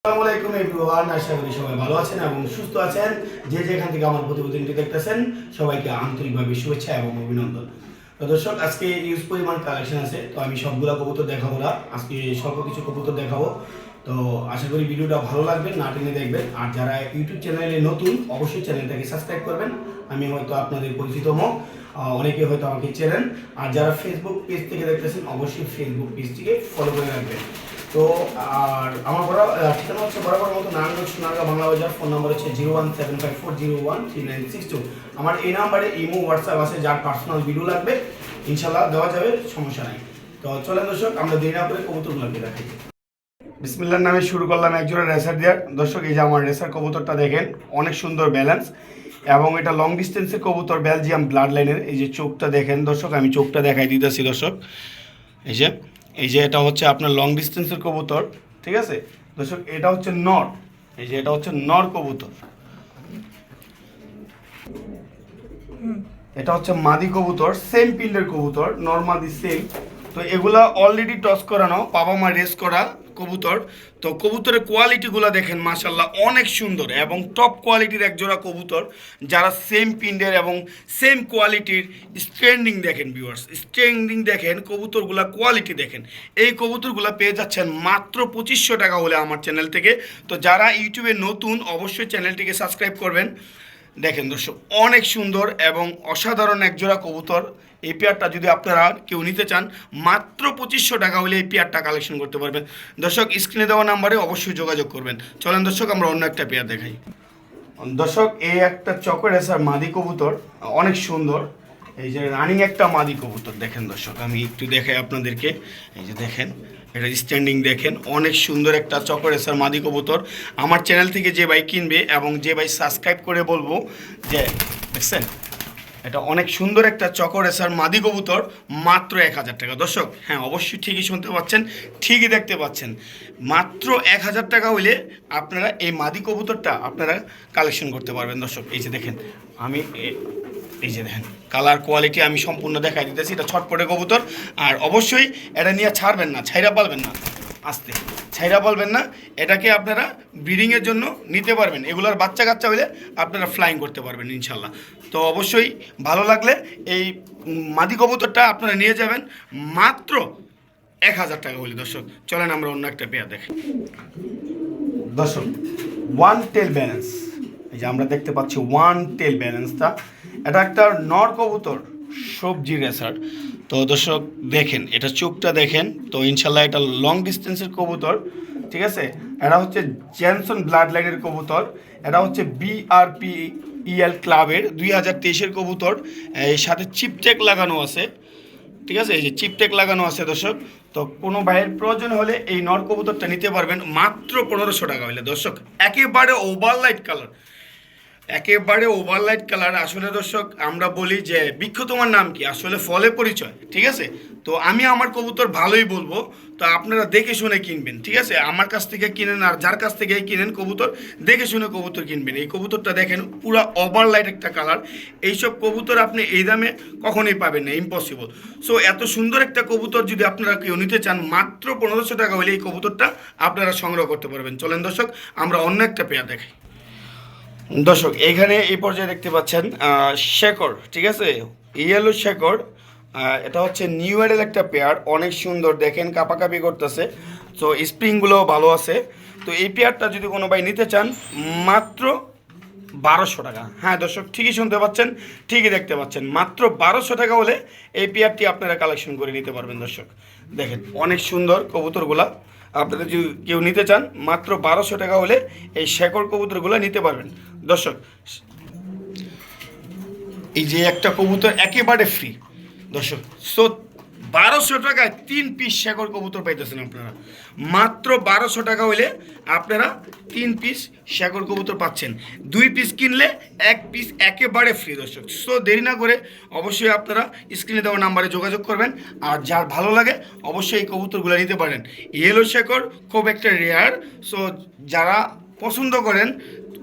আসসালামু আলাইকুম এভরিওয়ান, আশা করি সবাই ভালো আছেন এবং সুস্থ আছেন। যে যেখান থেকে আমার প্রতিবেদনটি দেখতেছেন সবাইকে আন্তরিকভাবে শুভেচ্ছা এবং অভিনন্দন। তো দর্শক, আজকে ইউজ পরিমাণ কালেকশন আছে, তো আমি সবগুলা কবুতর দেখাবো না, আজকে স্বল্প কিছু কবুতর দেখাবো। তো আশা করি ভিডিওটা ভালো লাগবে, না টেনে দেখবেন। আর যারা ইউটিউব চ্যানেলে নতুন অবশ্যই চ্যানেলটাকে সাবস্ক্রাইব করবেন। আমি হয়তো আপনাদের পরিচিত মুখ, অনেকে হয়তো আমাকে চেনেন। আর যারা ফেসবুক পেজ থেকে দেখতেছেন অবশ্যই ফেসবুক পেজটিকে ফলো করে রাখবেন। তো আর আমার ঠিকানা হচ্ছে বরাবর মতো নারায়ণগঞ্জ সোনারগাঁ বাংলা বাজার। ফোন নাম্বার হচ্ছে 01754013962। আমার এই নাম্বারে ইমো হোয়াটসঅ্যাপ আছে, যার পার্সোনাল ভিডিও লাগবে ইনশাল্লাহ দেওয়া যাবে, সমস্যা নাই। তো চলেন দর্শক, আমরা দেরি না করে কবুতরগুলোকে দেখাই। বিসমিল্লাহর নামে শুরু করলাম একজোড়া রেসার দেওয়ার। দর্শক, এই যে আমার রেসার কবুতরটা দেখেন, অনেক সুন্দর ব্যালেন্স এবং এটা লং ডিস্টেন্সের কবুতর, বেলজিয়াম ব্লাড লাইনের। এই যে চোখটা দেখেন দর্শক, আমি চোখটা দেখাই দিতেছি দর্শক। এই যে এটা হচ্ছে আপনার লং ডিস্টেন্সের কবুতর, ঠিক আছে দর্শক। এটা হচ্ছে নর, এই যে এটা হচ্ছে নর কবুতর। এটা হচ্ছে মাদি কবুতর, সেম পিল্ডের কবুতর, নর্মাদি সেম। তো এগুলা অলরেডি টস করানো, বাবা মা রেস করা কবুতর। তো কবুতরের কোয়ালিটিগুলো দেখেন, মাশাল্লাহ অনেক সুন্দর এবং টপ কোয়ালিটির একজোড়া কবুতর, যারা সেম পিন্ডের এবং সেম কোয়ালিটির। স্ট্যান্ডিং দেখেন ভিউয়ার্স, স্ট্যান্ডিং দেখেন, কবুতরগুলা কোয়ালিটি দেখেন। এই কবুতরগুলো পেয়ে যাচ্ছেন মাত্র 2500 টাকা হলে আমার চ্যানেল থেকে। তো যারা ইউটিউবে নতুন অবশ্যই চ্যানেলটিকে সাবস্ক্রাইব করবেন। দেখেন দর্শক, অনেক সুন্দর এবং অসাধারণ একজোড়া কবুতর। এই পেয়ারটা যদি আপনারা কেউ নিতে চান, মাত্র 2500 টাকা হলে এই পেয়ারটা কালেকশন করতে পারবেন। দর্শক, স্ক্রিনে দেওয়া নাম্বারে অবশ্যই যোগাযোগ করবেন। চলেন দর্শক, আমরা অন্য একটা পেয়ার দেখাই। দর্শক, এই একটা চকো রেসার মাদি কবুতর, অনেক সুন্দর। এই যে রানিং একটা মাদি কবুতর দেখেন দর্শক, আমি একটু দেখাই আপনাদেরকে। এই যে দেখেন, এটা স্ট্যান্ডিং দেখেন, অনেক সুন্দর একটা চকো রেসার মাদি কবুতর। আমার চ্যানেল থেকে যে ভাই কিনবে এবং যে ভাই সাবস্ক্রাইব করে বলবো যে দেখছেন, এটা অনেক সুন্দর একটা চকো রেসার মাদি কবুতর, মাত্র 1000 টাকা। দর্শক, হ্যাঁ অবশ্যই ঠিকই শুনতে পাচ্ছেন, ঠিকই দেখতে পাচ্ছেন। মাত্র 1000 টাকা হইলে আপনারা এই মাদি কবুতরটা আপনারা কালেকশন করতে পারবেন। দর্শক, এই যে দেখেন, আমি এই যে দেখেন কালার কোয়ালিটি আমি সম্পূর্ণ দেখাই দিতেছি। এটা ছটপটে কবুতর, আর অবশ্যই এটা নিয়ে ছাড়বেন না, ছাইরা পালবেন না, আস্তে ছাইরা বলবেন না। এটাকে আপনারা ব্রিডিংয়ের জন্য নিতে পারবেন। এগুলোর বাচ্চা কাচ্চা হলে আপনারা ফ্লাইং করতে পারবেন ইনশাল্লাহ। তো অবশ্যই ভালো লাগলে এই মাদি কবুতরটা আপনারা নিয়ে যাবেন মাত্র 1000 টাকা হলে। দর্শক, চলেন আমরা অন্য একটা পেয়ার দেখি। দর্শক, ওয়ান টেল ব্যালেন্স, এই যে আমরা দেখতে পাচ্ছি ওয়ান টেল ব্যালেন্সটা। এটা একটা নর কবুতর, সবজি রেসার। তো দর্শক দেখেন, এটা চোখটা দেখেন। তো ইনশাল্লাহ এটা লং ডিস্টেন্সের কবুতর, ঠিক আছে। এটা হচ্ছে জেনসন ব্লাড লাইনের কবুতর। এটা হচ্ছে BRPEL ক্লাবের 2023-এর কবুতর। এর সাথে চিপটেক লাগানো আছে, ঠিক আছে। এই যে চিপটেক লাগানো আছে দর্শক। তো কোনো ভাইয়ের প্রয়োজন হলে এই নর কবুতরটা নিতে পারবেন মাত্র 1500 টাকা হলে। দর্শক, একেবারে ওভারলাইট কালার, একেবারে ওভারলাইট কালার। আসলে দর্শক, আমরা বলি যে বৃক্ষ তোমার নাম কি, আসলে ফলে পরিচয়, ঠিক আছে। তো আমি আমার কবুতর ভালোই বলবো। তো আপনারা দেখে শুনে কিনবেন, ঠিক আছে। আমার কাছ থেকে কিনেন আর যার কাছ থেকে কিনেন কবুতর, দেখে শুনে কবুতর কিনবেন। এই কবুতরটা দেখেন, পুরো ওভারলাইট একটা কালার। এইসব কবুতর আপনি এই দামে কখনোই পাবেন না, ইম্পসিবল। সো এত সুন্দর একটা কবুতর যদি আপনারা কেউ নিতে চান, মাত্র 1500 টাকা হলে এই কবুতরটা আপনারা সংগ্রহ করতে পারবেন। চলেন দর্শক, আমরা অন্য একটা পেয়ার দেখাই। দর্শক, এখানে এই পর্যায়ে দেখতে পাচ্ছেন শেকড়, ঠিক আছে, ইয়েলো শেকড়। এটা হচ্ছে নিউ এডেল একটা পেয়ার, অনেক সুন্দর দেখেন, কাপাকাপি করতেছে। তো স্প্রিংগুলোও ভালো আছে। তো এই পেয়ারটা যদি কোনো ভাই নিতে চান, মাত্র 1200 টাকা। হ্যাঁ দর্শক, ঠিকই শুনতে পাচ্ছেন, ঠিকই দেখতে পাচ্ছেন, মাত্র 1200 টাকা হলে এই পেয়ারটি আপনারা কালেকশন করে নিতে পারবেন। দর্শক দেখেন, অনেক সুন্দর কবুতরগুলা। আপনারা যদি কেউ নিতে চান, মাত্র 1200 টাকা হলে এই শেকড় কবুতরগুলো নিতে পারবেন। দর্শক, এই যে একটা কবুতর একেবারে ফ্রি দর্শক। সো 1200 টাকায় 3 পিস শেকড় কবুতর পাইতেছেন আপনারা। মাত্র 1200 টাকা হইলে আপনারা 3 পিস শেকড় কবুতর পাচ্ছেন। 2 পিস কিনলে 1 পিস একেবারে ফ্রি। দর্শক, সো দেরি না করে অবশ্যই আপনারা স্ক্রিনে দেওয়া নাম্বারে যোগাযোগ করবেন। আর যার ভালো লাগে অবশ্যই এই কবুতরগুলো নিতে পারেন। ইয়েলো শেকড় খুব একটা রেয়ার। সো যারা পছন্দ করেন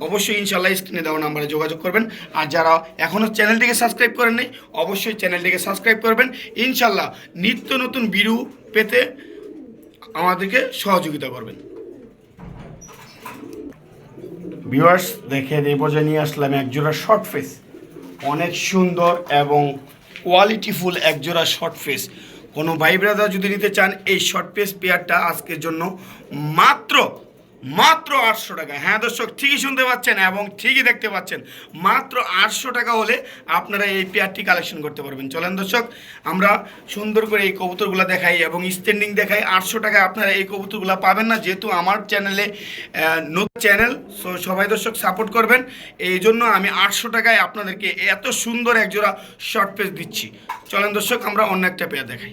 অবশ্যই ইনশাল্লাহ স্ক্রিনে দেওয়া নাম্বারে যোগাযোগ করবেন। আর যারা এখনও চ্যানেলটিকে সাবস্ক্রাইব করেন নাই, অবশ্যই চ্যানেলটিকে সাবস্ক্রাইব করবেন। ইনশাল্লাহ নিত্য নতুন ভিডিও পেতে আমাদেরকে সহযোগিতা করবেন। ভিউয়ার্স দেখেন এই পর্যায়ে নিয়ে আসলাম একজোড়া শর্ট ফেস, অনেক সুন্দর এবং কোয়ালিটিফুল একজোড়া শর্ট ফেস। কোনো ভাই ব্রাদার যদি নিতে চান এই শর্ট ফেস পেয়ারটা আজকের জন্য মাত্র মাত্র 800 টাকা। হ্যাঁ দর্শক, ঠিকই শুনতে পাচ্ছেন এবং ঠিকই দেখতে পাচ্ছেন, মাত্র 800 টাকা হলে আপনারা এই পেয়ারটি কালেকশন করতে পারবেন। চলেন দর্শক, আমরা সুন্দর করে এই কবুতরগুলো দেখাই এবং স্ট্যান্ডিং দেখাই। 800 টাকায় আপনারা এই কবুতরগুলো পাবেন না, যেহেতু আমার চ্যানেলে নতুন চ্যানেল, সো সবাই দর্শক সাপোর্ট করবেন। এই জন্য আমি 800 টাকায় আপনাদেরকে এত সুন্দর একজোড়া শর্ট ফেস দিচ্ছি। চলেন দর্শক, আমরা অন্য একটা পেয়ার দেখাই।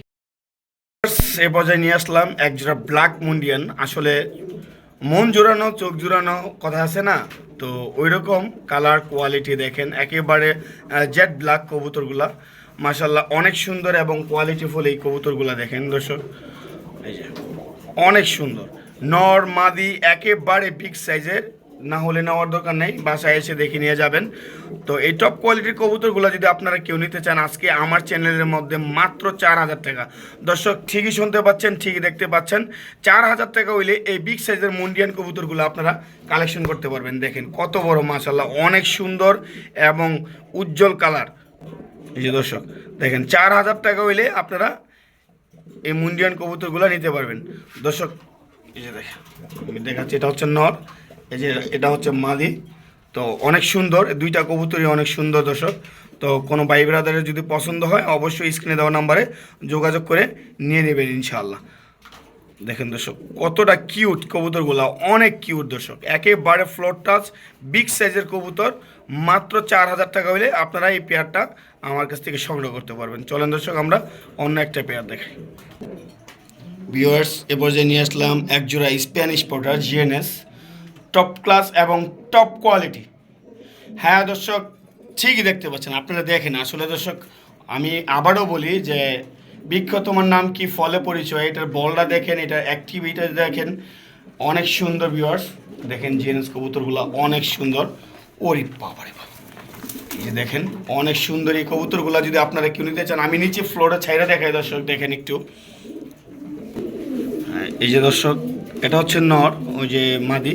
এ পর্যায়ে নিয়ে আসলাম একজোড়া ব্ল্যাক মুন্ডিয়ান। আসলে মন জোড়ানো চোখ জোড়ানো কথা আছে না, তো ওই রকম কালার কোয়ালিটি দেখেন, একেবারে জেড ব্ল্যাক কবুতরগুলা মাশাল্লাহ অনেক সুন্দর এবং কোয়ালিটিফুল এই কবুতরগুলা দেখেন দর্শক, এই যে অনেক সুন্দর নর মাদি একেবারে বিগ সাইজের, না হলে নেওয়ার দরকার নেই, বাসায় এসে দেখে নিয়ে যাবেন। তো এই টপ কোয়ালিটির কবুতরগুলো যদি আপনারা কেউ নিতে চান আজকে আমার চ্যানেলের মধ্যে মাত্র 4000 টাকা। দর্শক ঠিকই শুনতে পাচ্ছেন, ঠিকই দেখতে পাচ্ছেন, 4000 টাকা হইলে এই বিগ সাইজের মুন্ডিয়ান কবুতরগুলো আপনারা কালেকশন করতে পারবেন। দেখেন কত বড় মাশাল্লাহ, অনেক সুন্দর এবং উজ্জ্বল কালার। এই যে দর্শক দেখেন 4000 টাকা হইলে আপনারা এই মুন্ডিয়ান কবুতরগুলো নিতে পারবেন। দর্শক এই যে দেখেন আমি দেখাচ্ছি, এটা হচ্ছে নর, এই যে এটা হচ্ছে মাদি। তো অনেক সুন্দর, দুইটা কবুতরই অনেক সুন্দর দর্শক। তো কোনো ভাই ব্রাদারের যদি পছন্দ হয় অবশ্যই স্ক্রিনে দেওয়া নাম্বারে যোগাযোগ করে নিয়ে নেবেন ইনশাআল্লাহ। দেখেন দর্শক কতটা কিউট কবুতরগুলো, অনেক কিউট দর্শক, একেবারে ফ্লোর টাচ বিগ সাইজের কবুতর। মাত্র 4000 টাকা হলে আপনারা এই পেয়ারটা আমার কাছ থেকে সংগ্রহ করতে পারবেন। চলেন দর্শক, আমরা অন্য একটা পেয়ার দেখাই। ভিউয়ার্স এ পর্যায়ে নিয়ে আসলাম একজোড়া Spanish Potter GNS, top class এবং টপ কোয়ালিটি। হ্যাঁ দর্শক ঠিকই দেখতে পাচ্ছেন, আপনারা দেখেন। আসলে দর্শক আমি আবারও বলি যে বৃক্ষ তোমার নাম কি ফলে পরিচয়, এটার বলটা দেখেন, এটার অ্যাক্টিভিটি দেখেন, অনেক সুন্দর। ভিউয়ার্স দেখেন জিএনএস কবুতরগুলো অনেক সুন্দর। ওরে বাবারে বাবা, এই যে দেখেন অনেক সুন্দর এই কবুতরগুলো যদি আপনারা কেউ নিতে চান, আমি নিচে ফ্লোরে ছাইরা দেখাই দর্শক, দেখেন একটু। এই যে দর্শক এটা হচ্ছে নর, ওই যে মাদি।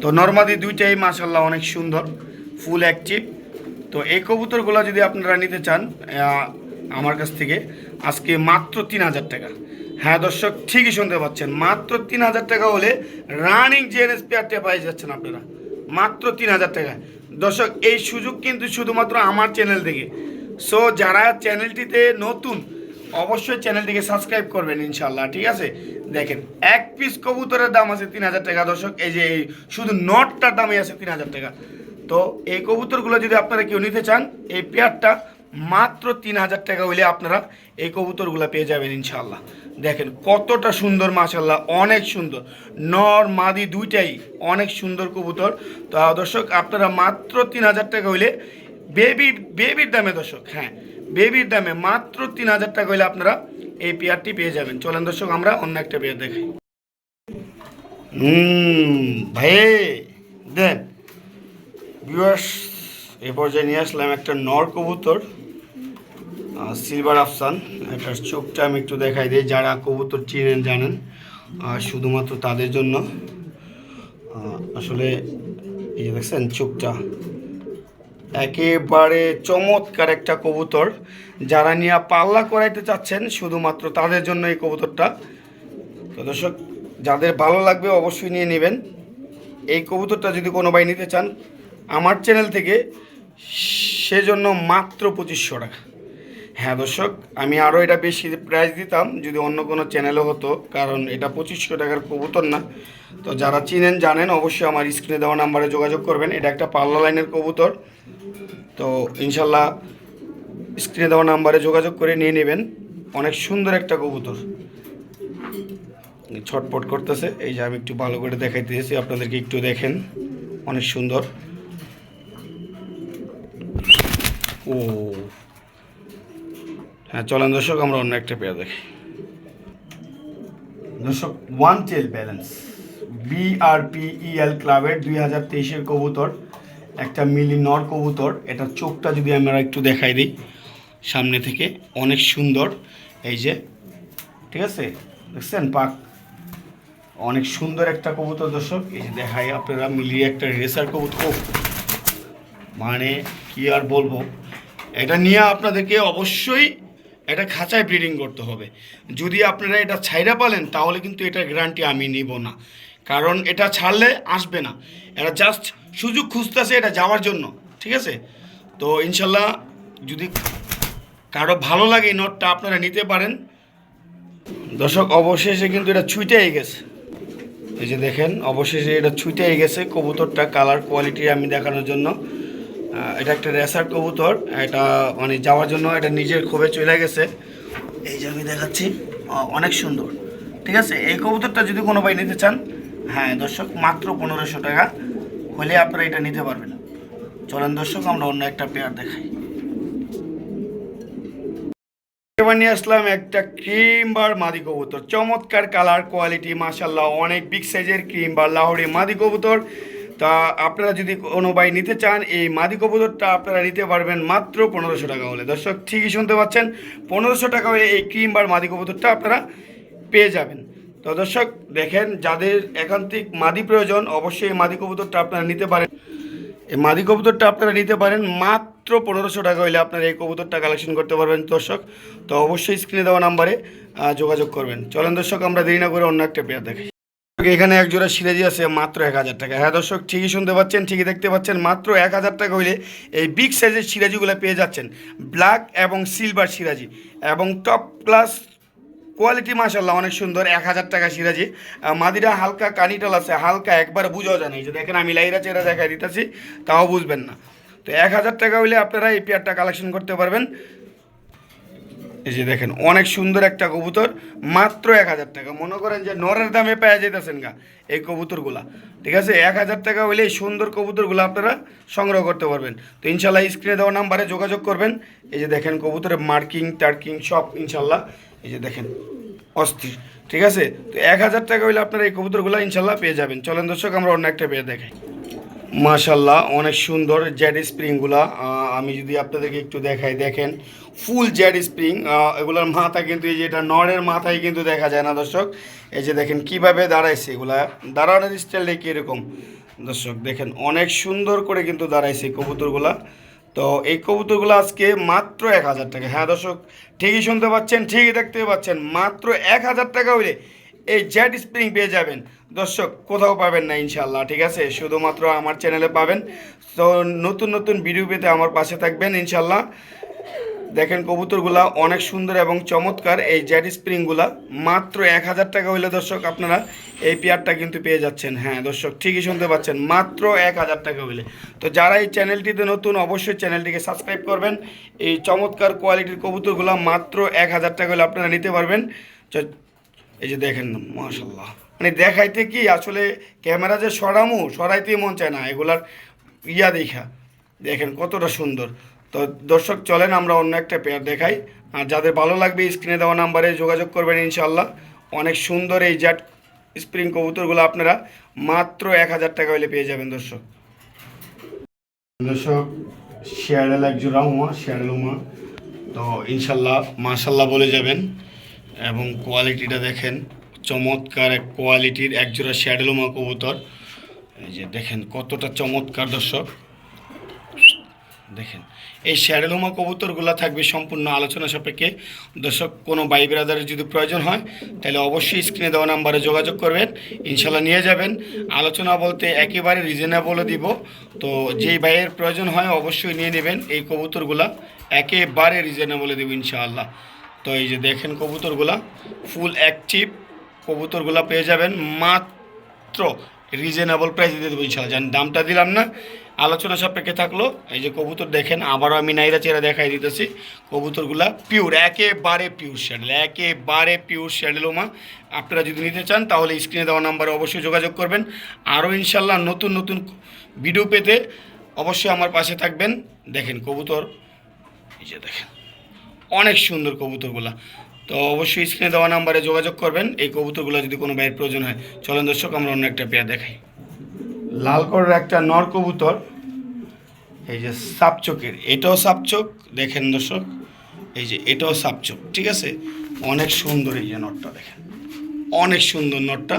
তো নর মাদি দুইটাই মাশাল্লাহ অনেক সুন্দর, ফুল অ্যাক্টিভ। তো এই কবুতরগুলো যদি আপনারা নিতে চান আমার কাছ থেকে আজকে মাত্র 3000 টাকা। হ্যাঁ দর্শক ঠিকই শুনতে পাচ্ছেন, মাত্র 3000 টাকা হলে রানিং জিএনএস পেয়ারটা পাই যাচ্ছেন আপনারা মাত্র 3000 টাকা। দর্শক এই সুযোগ কিন্তু শুধুমাত্র আমার চ্যানেল থেকে। সো যারা চ্যানেলটিতে নতুন অবশ্যই চ্যানেলটিকে সাবস্ক্রাইব করবেন ইনশাল্লাহ, ঠিক আছে। দেখেন এক পিস কবুতরের দাম আছে 3000 টাকা দর্শক, এই যে এই শুধু নটটার দামই আছে 3000 টাকা। তো এই কবুতরগুলো যদি আপনারা কেউ নিতে চান এই পেয়ারটা মাত্র 3000 টাকা হইলে আপনারা এই কবুতরগুলো পেয়ে যাবেন ইনশাল্লাহ। দেখেন কতটা সুন্দর মাশাল্লাহ, অনেক সুন্দর, নর মাদি দুইটাই অনেক সুন্দর কবুতর। তো দর্শক আপনারা মাত্র 3000 টাকা হইলে বেবির দামে দর্শক, হ্যাঁ বেবির দামে মাত্র 3000 টাকা হইলে আপনারা এই পেয়ারটি পেয়ে যাবেন। চলেন দর্শক আমরা অন্য একটা পেয়ার দেখাই। ভাই দেন ভিউয়ার্স এ পর্যায়ে নিয়ে আসলাম একটা নর কবুতর, সিলভার আফসান। এটার চোখটা আমি একটু দেখাই দিই, যারা কবুতর চিনেন জানেন, শুধুমাত্র তাদের জন্য। আসলে এই যে দেখছেন চোখটা একেবারে চমৎকার একটা কবুতর, যারা নিয়ে পাল্লা করাইতে চাচ্ছেন শুধুমাত্র তাদের জন্য এই কবুতরটা। তো দর্শক যাদের ভালো লাগবে অবশ্যই নিয়ে নেবেন এই কবুতরটা। যদি কোনো ভাই নিতে চান আমার চ্যানেল থেকে সেজন্য মাত্র 2500 টাকা। হ্যাঁ দর্শক আমি আরও এটা বেশি প্রাইস দিতাম যদি অন্য কোনো চ্যানেলে হতো, কারণ এটা 2500 টাকার কবুতর না। তো যারা চিনেন জানেন অবশ্যই আমার স্ক্রিনে দেওয়া নাম্বারে যোগাযোগ করবেন। এটা একটা পাল্লা লাইনের কবুতর, তো ইনশাল্লাহ স্ক্রিনে দেওয়া নাম্বারে যোগাযোগ করে নিয়ে নেবেন। অনেক সুন্দর একটা কবুতর, ছটপট করতেছে। এই যে আমি একটু ভালো করে দেখাইতে দিয়েছি আপনাদেরকে, একটু দেখেন অনেক সুন্দর। ও হ্যাঁ চলেন দর্শক আমরা অন্য একটা পেয়ার দেখি। দর্শক ওয়ান টেল ব্যালেন্স BRPEL ক্লাবের 2023-এর কবুতর, একটা মিলি নর কবুতর। এটার চোখটা যদি আমরা একটু দেখাই দিই সামনে থেকে, অনেক সুন্দর। এই যে ঠিক আছে দেখছেন পাক, অনেক সুন্দর একটা কবুতর দর্শক, এই যে দেখাই আপনারা মিলিয়ে একটা রেসার কবুতর। ও মানে কি আর বলবো, এটা নিয়ে আপনাদেরকে অবশ্যই এটা খাঁচায় ব্রিডিং করতে হবে। যদি আপনারা এটা ছাইরা পালেন তাহলে কিন্তু এটার গ্যারান্টি আমি নিব না, কারণ এটা ছাড়লে আসবে না। এটা জাস্ট সুযোগ খুঁজতেছে এটা যাওয়ার জন্য, ঠিক আছে? তো ইনশাল্লাহ যদি কারো ভালো লাগে এই নটটা আপনারা নিতে পারেন দর্শক। অবশেষে কিন্তু এটা ছুঁইটাই গেছে, এই যে দেখেন অবশেষে এটা ছুঁইটাই গেছে কবুতরটা। কালার কোয়ালিটি আমি দেখানোর জন্য, এটা একটা রেসার কবুতর, এটা মানে যাওয়ার জন্য এটা নিজের ক্ষোভে চলে গেছে। এই যে আমি দেখাচ্ছি, অনেক সুন্দর, ঠিক আছে? এই কবুতরটা যদি কোনো ভাই নিতে চান, হ্যাঁ দর্শক, মাত্র 1500 টাকা হলে আপনারা এটা নিতে পারবেন। চলেন দর্শক আমরা অন্য একটা পেয়ার দেখাই। এবার নিয়ে আসলাম একটা ক্রিম বার মাদি কবুতর, চমৎকার কালার কোয়ালিটি মাশাল্লাহ, অনেক বিগ সাইজের ক্রিম বার লাহোরি মাদি কবুতর। তা আপনারা যদি কোনো ভাই নিতে চান এই মাদি কবুতরটা আপনারা নিতে পারবেন মাত্র 1500 টাকা হলে। দর্শক ঠিকই শুনতে পাচ্ছেন, 1500 টাকা হলে এই ক্রিম বার মাদি কবুতরটা আপনারা পেয়ে যাবেন। তো দর্শক দেখেন, যাদের একান্তিক মাদি প্রয়োজন অবশ্যই এই মাদি কবুতরটা আপনারা নিতে পারেন। এই মাদি কবুতরটা আপনারা নিতে পারেন মাত্র 1500 টাকা হলে আপনারা এই কবুতরটা কালেকশন করতে পারবেন দর্শক। তো অবশ্যই স্ক্রিনে দেওয়া নাম্বারে যোগাযোগ করবেন। চলেন দর্শক আমরা দেরি না করে অন্য একটা পেয়ার দেখাই। এখানে এক জোড়া সিরাজি আছে মাত্র 1000 টাকা। হ্যাঁ দর্শক ঠিকই শুনতে পাচ্ছেন, ঠিকই দেখতে পাচ্ছেন, মাত্র 1000 টাকা হইলে এই বিগ সাইজের সিরাজিগুলো পেয়ে যাচ্ছেন। ব্ল্যাক এবং সিলভার সিরাজি এবং টপ ক্লাস কোয়ালিটি মাশাল্লাহ অনেক সুন্দর। 1000 টাকা সিরাজি। মাদিরা হালকা কানিটাল আছে, হালকা একবার বুঝাও জানে, যে দেখেন আমি লাইরা চেরা দেখাই দিতেছি তাও বুঝবেন না। তো 1000 টাকা হইলে আপনারা এই পেয়ারটা কালেকশন করতে পারবেন। এই যে দেখেন অনেক সুন্দর একটা কবুতর, মাত্র 1000 টাকা। মনে করেন যে নরের দামে পেয়ে যেতেছেন গা এই কবুতরগুলা, ঠিক আছে? 1000 টাকা হইলে এই সুন্দর কবুতরগুলো আপনারা সংগ্রহ করতে পারবেন। তো ইনশাল্লাহ স্ক্রিনে দেওয়া নাম্বারে যোগাযোগ করবেন। এই যে দেখেন কবুতরের মার্কিং টার্কিং সব ইনশাল্লাহ, এই যে দেখেন অস্থির, ঠিক আছে? তো 1000 টাকা হইলে আপনারা এই কবুতরগুলো ইনশাল্লাহ পেয়ে যাবেন। চলেন দর্শক আমরা অন্য একটা পেয়ে দেখাই। মাশাল্লাহ অনেক সুন্দর জেড স্প্রিংগুলা, আমি যদি আপনাদেরকে একটু দেখাই, দেখেন ফুল জেড স্প্রিং। এগুলোর মাথা কিন্তু এই যে এটা নরের মাথায় কিন্তু দেখা যায় না দর্শক। এই যে দেখেন কিভাবে দাঁড়াইছে, এগুলা দাঁড়ানোর স্টাইলটা কীরকম দর্শক দেখেন, অনেক সুন্দর করে কিন্তু দাঁড়াইছে কবুতরগুলা। তো এই কবুতরগুলো আজকে মাত্র 1000 টাকা। হ্যাঁ দর্শক ঠিকই শুনতে পাচ্ছেন, ঠিকই দেখতে পাচ্ছেন, মাত্র 1000 টাকা হইলে এই জেড স্প্রিং পেয়ে যাবেন দর্শক। কোথাও পাবেন না ইনশাল্লাহ, ঠিক আছে? শুধুমাত্র আমার চ্যানেলে পাবেন। তো নতুন নতুন ভিডিও পেতে আমার পাশে থাকবেন ইনশাল্লাহ। দেখেন কবুতরগুলা অনেক সুন্দর এবং চমৎকার। এই জেড স্প্রিংগুলা মাত্র 1000 টাকা হইলে দর্শক আপনারা এই পেয়ারটা কিন্তু পেয়ে যাচ্ছেন। হ্যাঁ দর্শক ঠিকই শুনতে পাচ্ছেন, মাত্র 1000 টাকা হইলে। তো যারা এই চ্যানেলটিতে নতুন অবশ্যই চ্যানেলটিকে সাবস্ক্রাইব করবেন। এই চমৎকার কোয়ালিটির কবুতরগুলা মাত্র 1000 টাকা হলে আপনারা নিতে পারবেন। এই যে দেখেন মাশাল্লাহ, মানে দেখাইতে কি আসলে ক্যামেরা যে সরাইতেই মন চায় না এগুলার ইয়া দেখা। দেখেন কতটা সুন্দর। তো দর্শক চলেন আমরা অন্য একটা পেয়ার দেখাই। আর যাদের ভালো লাগবে স্ক্রিনে দেওয়া নাম্বারে যোগাযোগ করবেন ইনশাল্লাহ। অনেক সুন্দর এই জেড স্প্রিং কবুতরগুলো আপনারা মাত্র 1000 টাকা হলে পেয়ে যাবেন দর্শক। দর্শক শেয়ারেল এক জোড়া উমা, শেয়ারেল উমা, তো ইনশাল্লাহ মাশাল্লাহ বলে যাবেন। এবং কোয়ালিটিটা দেখেন চমৎকার এক কোয়ালিটির একজোড়া শ্যাডেলুমা কবুতর। এই যে দেখেন কতটা চমৎকার দর্শক। দেখেন এই শ্যাডেলুমা কবুতরগুলো থাকবে সম্পূর্ণ আলোচনা সাপেক্ষে দর্শক। কোনো ভাই ব্রাদারের যদি প্রয়োজন হয় তাহলে অবশ্যই স্ক্রিনে দেওয়া নাম্বারে যোগাযোগ করবেন, ইনশাল্লাহ নিয়ে যাবেন। আলোচনা বলতে একেবারে রিজনেবলও দিব। তো যেই ভাইয়ের প্রয়োজন হয় অবশ্যই নিয়ে নেবেন এই কবুতরগুলা, একেবারে রিজনেবলে দেবো ইনশাআল্লাহ। তো এই যে দেখেন কবুতরগুলা ফুল অ্যাক্টিভ কবুতরগুলা পেয়ে যাবেন মাত্র রিজনেবল প্রাইসে দিয়ে দেবো ইনশাআল্লাহ। জান দামটা দিলাম না, আলোচনা সাপেক্ষে থাকলো। এই যে কবুতর দেখেন, আবারও আমি নাইরা চেরা দেখাই দিতেছি। কবুতরগুলা পিওর, একেবারে পিওর শ্যাডেল, একেবারে পিওর শ্যাডেলুমা। আপনারা যদি নিতে চান তাহলে স্ক্রিনে দেওয়া নাম্বারে অবশ্যই যোগাযোগ করবেন। আরও ইনশাল্লাহ নতুন নতুন ভিডিও পেতে অবশ্যই আমার পাশে থাকবেন। দেখেন কবুতর, এই যে দেখেন অনেক সুন্দর কবুতরগুলা। তো অবশ্যই স্ক্রিনে দেওয়া নাম্বারে যোগাযোগ করবেন এই কবুতরগুলো যদি কোনো ভাইয়ের প্রয়োজন হয়। চলেন দর্শক আমরা অন্য একটা পেয়ার দেখাই। লাল করের একটা নর কবুতর, এই যে সাপচোকের, এটাও সাপচোক দেখেন দর্শক। এই যে এটাও সাপচোক, ঠিক আছে? অনেক সুন্দর এই যে নটটা দেখেন, অনেক সুন্দর নটটা।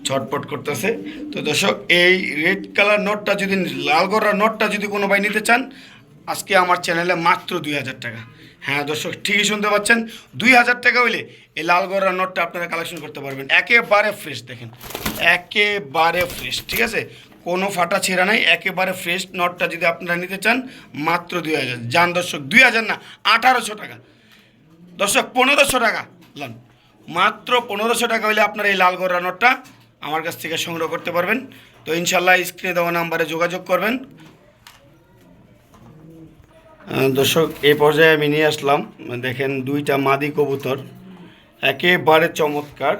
ছটপট করতেছে। তো দর্শক এই রেড কালার নটটা যদি, লাল গড়ার নটটা যদি কোনো ভাই নিতে চান, আজকে আমার চ্যানেলে মাত্র 2000 টাকা। হ্যাঁ দর্শক, ঠিকই শুনতে পাচ্ছেন, 2000 টাকা হইলে এই লাল গড়ার নটটা আপনারা কালেকশন করতে পারবেন। একেবারে ফ্রেশ, দেখেন একেবারে ফ্রেশ, ঠিক আছে, কোনো ফাটা ছেঁড়া নাই, একেবারে ফ্রেশ নটটা যদি আপনারা নিতে চান মাত্র 2000। যান দর্শক, 2000 না, 1800 টাকা দর্শক, 1500 টাকা লান, মাত্র 1500 টাকা হইলে আপনারা এই লাল গড়া নটটা আমার কাছ থেকে সংগ্রহ করতে পারবেন। তো ইনশাল্লাহ স্ক্রিনে দেওয়া নাম্বারে যোগাযোগ করবেন। দর্শক এই পর্যায়ে আমি নিয়ে আসলাম, দেখেন দুইটা মাদি কবুতর, একেবারে চমৎকার।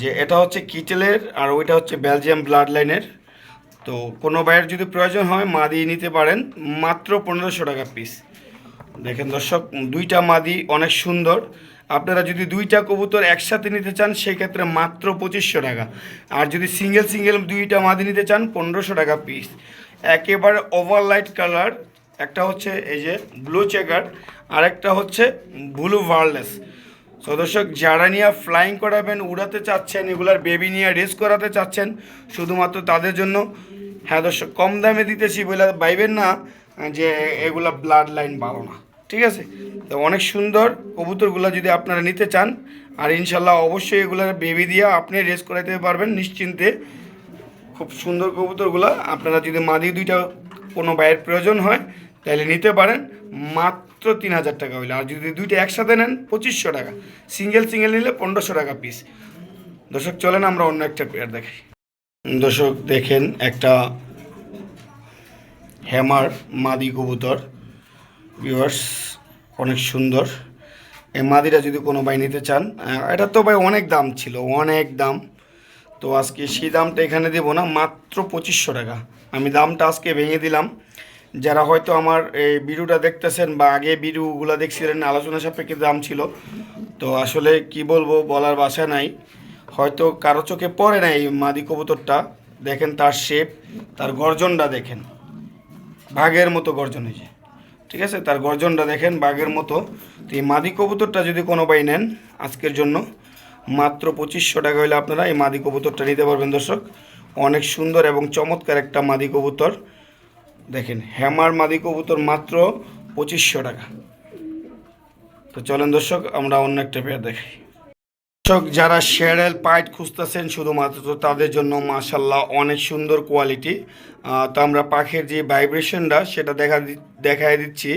যে এটা হচ্ছে কিটেলের আর ওইটা হচ্ছে বেলজিয়াম ব্লাড লাইনের। তো কোনো ভাইয়ের যদি প্রয়োজন হয় মাদি নিতে পারেন, মাত্র 1500 টাকা পিস। দেখেন দর্শক, দুইটা মাদি অনেক সুন্দর। আপনারা যদি দুইটা কবুতর একসাথে নিতে চান সেক্ষেত্রে মাত্র 2500 টাকা। আর যদি সিঙ্গেল সিঙ্গেল দুইটা মাদি নিতে চান 1500 টাকা পিস। একেবারে ওভারলাইট কালার, একটা হচ্ছে এই যে ব্লু চেকার, আর একটা হচ্ছে ব্লু ভার্লেস। সো দর্শক, যারা নিয়ে ফ্লাইং করাবেন, উড়াতে চাচ্ছেন, এগুলার বেবি নিয়ে রেস করাতে চাচ্ছেন, শুধুমাত্র তাদের জন্য। হ্যাঁ দর্শক, কম দামে দিতেছি বলে ভাইবেন না যে এগুলা ব্লাড লাইন ভালো না, ঠিক আছে। তো অনেক সুন্দর কবুতরগুলো যদি আপনারা নিতে চান, আর ইনশাল্লাহ অবশ্যই এগুলার বেবি দিয়ে আপনি রেস করাতে পারবেন নিশ্চিন্তে। খুব সুন্দর কবুতরগুলো, আপনারা যদি মাদি দুইটা কোনো ভাইয়ের প্রয়োজন হয় তাহলে নিতে পারেন মাত্র 3000 টাকা হইলে। আর যদি দুইটা একসাথে নেন 2500 টাকা, সিঙ্গেল সিঙ্গেল নিলে 1500 টাকা পিস। দর্শক চলেন আমরা অন্য একটা পেয়ার দেখাই। দর্শক দেখেন একটা হ্যামার মাদি কবুতর, ভিউয়ার্স অনেক সুন্দর। এই মাদিটা যদি কোনো ভাই নিতে চান, এটা তো ভাই অনেক দাম ছিল, অনেক দাম। তো আজকে সেই দামটা এখানে দেবো না, মাত্র 2500 টাকা। আমি দামটা আজকে ভেঙে দিলাম। যারা হয়তো আমার এই ভিডিওটা দেখতেছেন বা আগে ভিডিওগুলো দেখছিলেন, আলোচনা সাপেক্ষে দাম ছিল। তো আসলে কি বলবো, বলার ভাষা নাই। হয়তো কারো চোখে পড়ে না এই মাদি কবুতরটা। দেখেন তার শেপ, তার গর্জনটা দেখেন, বাঘের মতো গর্জন হয়েছে, ঠিক আছে, তার গর্জনটা দেখেন বাঘের মতো। তো এই মাদি কবুতরটা যদি কোনো ভাই নেন আজকের জন্য, মাত্র 2500 টাকা হলে আপনারা এই মাদি কবুতরটা নিতে পারবেন। দর্শক অনেক সুন্দর এবং চমৎকার একটা মাদি কবুতর, দেখেন হ্যামার মাদি কবুতর, মাত্র 2500 টাকা। তো চলেন দর্শক আমরা অন্য একটা পেয়ার দেখাই। দর্শক যারা শেডেল পাইট খুঁজতেছেন শুধুমাত্র তাদের জন্য মাশাল্লাহ অনেক সুন্দর কোয়ালিটি। তো আমরা পাখির যে ভাইব্রেশনটা সেটা দেখাই দিচ্ছি,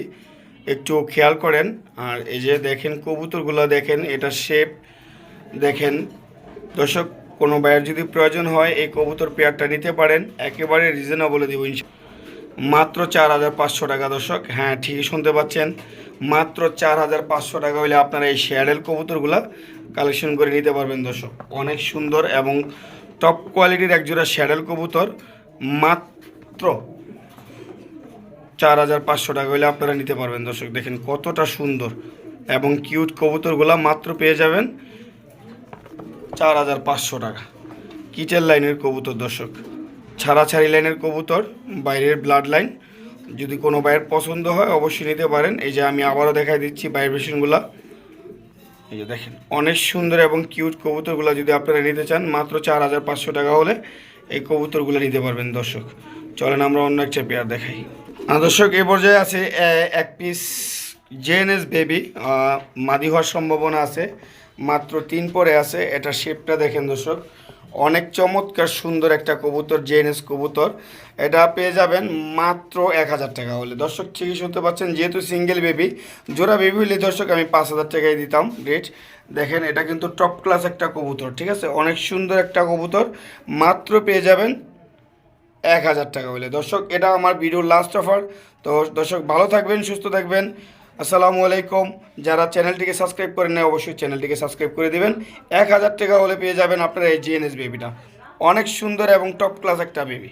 একটু খেয়াল করেন। আর এই যে দেখেন কবুতরগুলো দেখেন, এটা শেপ দেখেন। দর্শক কোনো ভাইয়ের যদি প্রয়োজন হয় এই কবুতর পেয়ারটা নিতে পারেন, একেবারে রিজনেবলে দিব মাত্র 4500 টাকা। দর্শক হ্যাঁ ঠিকই শুনতে পাচ্ছেন, মাত্র 4500 টাকা হলে আপনারা এই শ্যাডেল কবুতরগুলো কালেকশন করে নিতে পারবেন। দর্শক অনেক সুন্দর এবং টপ কোয়ালিটির একজোড়া শ্যাডেল কবুতর মাত্র 4500 টাকা হলে আপনারা নিতে পারবেন। দর্শক দেখেন কতটা সুন্দর এবং কিউট কবুতরগুলো মাত্র পেয়ে যাবেন 4500 টাকা। কিটেল লাইনের কবুতর দর্শক, ছাড়াছাড়ি লাইনের কবুতর, বাইরের ব্লাড লাইন। যদি কোনো বাইরের পছন্দ হয় অবশ্যই নিতে পারেন। এই যে আমি আবারও দেখাই দিচ্ছি ভাইব্রেশনগুলো, এই যে দেখেন অনেক সুন্দর এবং কিউট কবুতরগুলো যদি আপনারা নিতে চান মাত্র 4500 টাকা হলে এই কবুতরগুলো নিতে পারবেন। দর্শক চলেন আমরা অন্য একটা পেয়ার দেখাই। দর্শক এই পর্যায়ে আছে এক পিস জেএনএস বেবি, মাদি হওয়ার সম্ভাবনা আছে, মাত্র 3 পরে আছে। এটা শেপটা দেখেন দর্শক, অনেক চমৎকার সুন্দর একটা কবুতর, জেএনএস কবুতর। এটা পেয়ে যাবেন মাত্র 1000 টাকা হলে। দর্শক ঠিকই শুনতে পাচ্ছেন, যেহেতু সিঙ্গেল বেবি, জোড়া বেবি হলে দর্শক আমি 5000 টাকায় দিতাম রেট। দেখেন এটা কিন্তু টপ ক্লাস একটা কবুতর, ঠিক আছে, অনেক সুন্দর একটা কবুতর, মাত্র পেয়ে যাবেন 1000 টাকা হলে। দর্শক এটা আমার ভিডিওর লাস্ট অফার। তো দর্শক ভালো থাকবেন, সুস্থ থাকবেন, আসসালামু আলাইকুম। যারা চ্যানেলটিকে সাবস্ক্রাইব করেন না অবশ্যই চ্যানেলটিকে সাবস্ক্রাইব করে দেবেন। 1000 টাকা হলে পেয়ে যাবেন আপনারা এই জিএনএস বেবিটা, অনেক সুন্দর এবং টপ ক্লাস একটা বেবি।